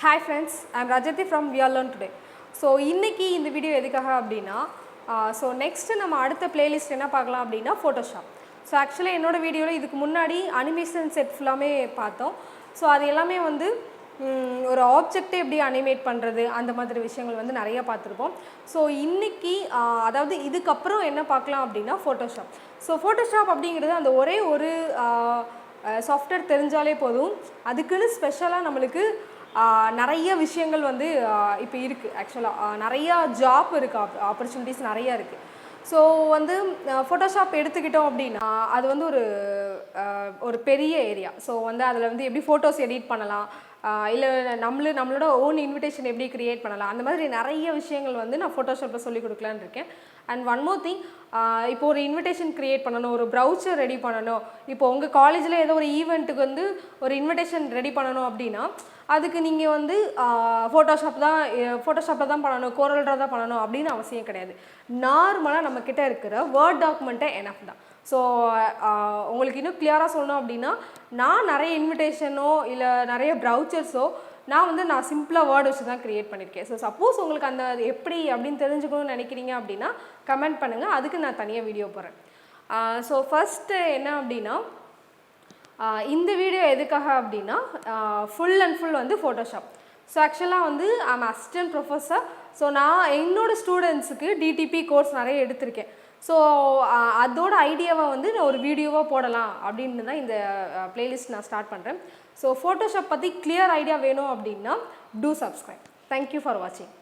Hi friends, I am Rajathi from We All Learn Today. So இன்னைக்கு இந்த video எதுக்காக அப்படின்னா ஸோ நெக்ஸ்ட்டு நம்ம அடுத்த பிளேலிஸ்ட் என்ன பார்க்கலாம் அப்படின்னா ஃபோட்டோஷாப். ஸோ ஆக்சுவலாக என்னோட வீடியோவில் இதுக்கு முன்னாடி அனிமேஷன் செட் ஃபுல்லாமே பார்த்தோம். ஸோ அது எல்லாமே வந்து ஒரு ஆப்ஜெக்டை எப்படி அனிமேட் பண்ணுறது அந்த மாதிரி விஷயங்கள் வந்து நிறையா பார்த்துருப்போம். ஸோ இன்றைக்கி அதாவது இதுக்கப்புறம் என்ன பார்க்கலாம் அப்படின்னா ஃபோட்டோஷாப். ஸோ ஃபோட்டோஷாப் அப்படிங்கிறது அந்த ஒரே ஒரு சாஃப்ட்வேர் தெரிஞ்சாலே போதும். அதுக்குன்னு ஸ்பெஷலாக நம்மளுக்கு நிறைய விஷயங்கள் வந்து இப்போ இருக்குது. ஆக்சுவலாக நிறையா ஜாப் இருக்குது, ஆப்பர்ச்சுனிட்டிஸ் நிறையா இருக்குது. ஸோ வந்து ஃபோட்டோஷாப் எடுத்துக்கிட்டோம் அப்படின்னா அது வந்து ஒரு பெரிய ஏரியா. ஸோ வந்து அதில் வந்து எப்படி ஃபோட்டோஸ் எடிட் பண்ணலாம், இல்லை நம்மளோட ஓன் இன்விடேஷன் எப்படி க்ரியேட் பண்ணலாம், அந்த மாதிரி நிறைய விஷயங்கள் வந்து நான் ஃபோட்டோஷாப்பில் சொல்லிக் கொடுக்கலான்னு இருக்கேன். அண்ட் ஒன் மோர் திங், இப்போ ஒரு இன்விடேஷன் க்ரியேட் பண்ணணும், ஒரு ப்ரௌச்சர் ரெடி பண்ணணும், இப்போ உங்கள் காலேஜில் ஏதோ ஒரு ஈவெண்ட்டுக்கு வந்து ஒரு இன்விடேஷன் ரெடி பண்ணணும் அப்படின்னா அதுக்கு நீங்கள் வந்து ஃபோட்டோஷாப்பில் தான் பண்ணணும், கோரல்ட்ரா தான் பண்ணணும் அப்படின்னு அவசியம் கிடையாது. நார்மலாக நம்மக்கிட்ட இருக்கிற வேர்ட் டாக்குமெண்ட்டே எனஃப் தான். ஸோ உங்களுக்கு இன்னும் கிளியராக சொல்லணும் அப்படின்னா நான் நிறைய இன்விடேஷனோ இல்லை நிறைய ப்ரௌச்சர்ஸோ நான் சிம்பிளாக வேர்டு வச்சு தான் க்ரியேட் பண்ணியிருக்கேன். ஸோ சப்போஸ் உங்களுக்கு அந்த எப்படி அப்படின்னு தெரிஞ்சுக்கணும்னு நினைக்கிறீங்க அப்படின்னா கமெண்ட் பண்ணுங்கள், அதுக்கு நான் தனியாக வீடியோ போடுறேன். ஸோ ஃபஸ்ட்டு என்ன அப்படின்னா இந்த வீடியோ எதுக்காக அப்படின்னா ஃபுல் அண்ட் ஃபுல் வந்து ஃபோட்டோஷாப். ஸோ ஆக்சுவலாக வந்து ஐம் அசிஸ்டன்ட் ப்ரொஃபஸர். ஸோ நான் என்னோடய ஸ்டூடெண்ட்ஸுக்கு டிடிபி கோர்ஸ் நிறைய எடுத்திருக்கேன். ஸோ அதோட ஐடியாவை வந்து நான் ஒரு வீடியோவாக போடலாம் அப்படின்னு தான் இந்த பிளேலிஸ்ட் நான் ஸ்டார்ட் பண்ணுறேன். ஸோ ஃபோட்டோஷாப் பற்றி கிளியர் ஐடியா வேணும் அப்படின்னா டூ சப்ஸ்கிரைப். தேங்க்யூ ஃபார் வாட்சிங்.